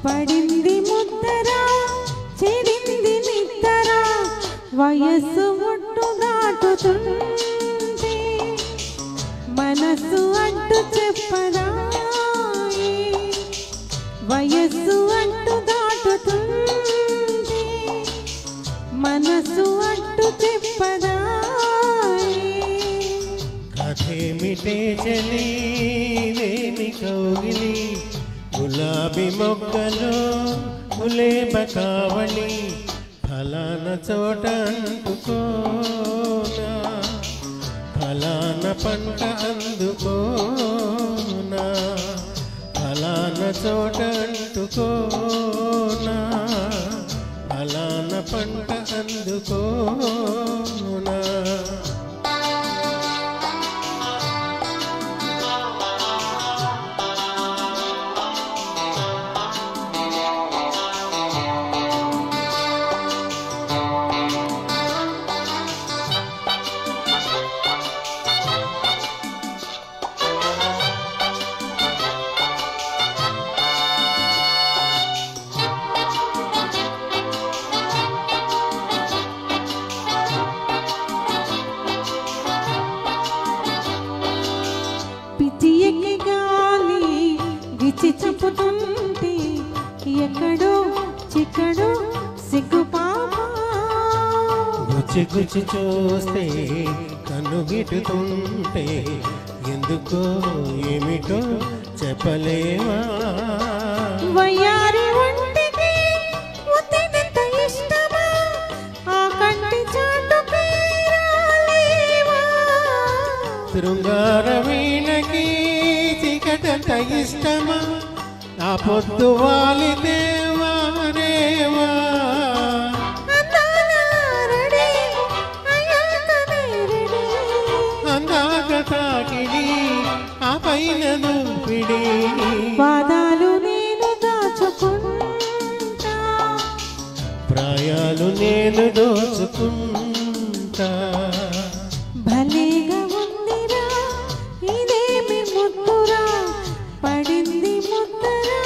పడింది ముద్దరా చెడింది నిద్దరా వయస్సు ఒట్టు దాటుతుంటే మనసు అడ్డు చెప్పదా వయస్సు అడ్డు దాటుతుంటే మనసు అడ్డు చెప్పదా కథేమిటే చలివేమి కౌగిలి గులాబీ మొక్కలో గులేబ కావళి ఫలానా చోట అంటుకోనా ఫలానా పంట అందుకోనా ఫలానా చోట అంటుకోనా ఫలానా పంట అందుకోనా చంపుతుంటే ఎక్కడో చిక్కడో సిగ్గు పాప గుచ్చి గుచ్చి చూస్తే కనుగిటుతుంటే ఎందుకో ఏమిటో చెప్పలేవా వయ్యారి ఒంటికి ఒత్తినంత ఇష్టమా ఆ కంటి చాటుకి రాలేవా శృంగార వీణకి చీకటంత ఇష్టమా ఆ పొద్దు వాలిదేవా రేవా అందాక తాకిడి ఆ పైన దూపిడి పాదాలు నేను దాచుకుంటా ప్రాయాలు నేను దోచుకుంటా భలేగా ఉందిరా ఇదేమి ముద్దురా పడింది ముద్దరా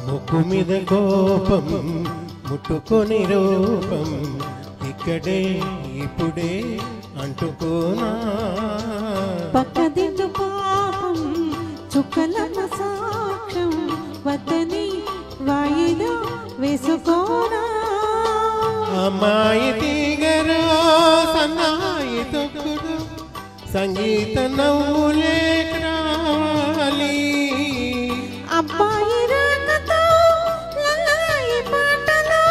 ముక్కు మీద కోపం ముట్టుకొని రూపం ఇక్కడే ఇప్పుడే అంటుకోనా పక్కదిండు పాపం చుక్కలమ్మ సాక్ష్యం వద్దని వాయిదా వేసుకోనా అమ్మాయి తీగరో సన్నాయి తొక్కుడు సంగీత నవ్వులే రావాలి అబ్బాయి రాకతో లలాయి పాటలో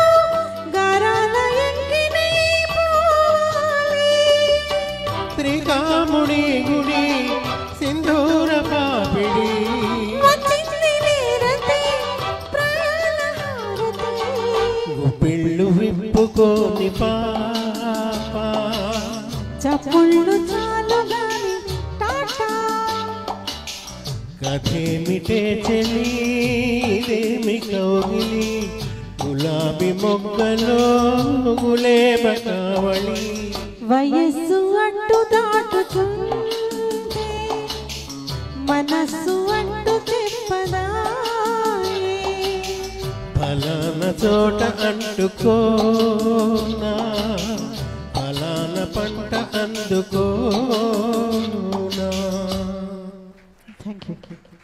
గారాల ఎంగిని పోవాలి శ్రీకాముడి గుడి సింధూర పాపిడి వచ్చింది నేరతే ప్రాణాల హారతి గుప్పిళ్ళు విప్పుకోని పాప చప్పుళ్ళు చాలు గాని టాటా కథేమిటే చెలిదేమి కౌగిలి గులాబీ మొక్కలో గులేబ కావళి వయస్సు అడ్డు దాటుతుంటే మనస్సు అడ్డు చెప్పదా ఫలానా చోట అంటుకోనా ఫలానా పంట అందుకోనా థ్యాంక్ యూ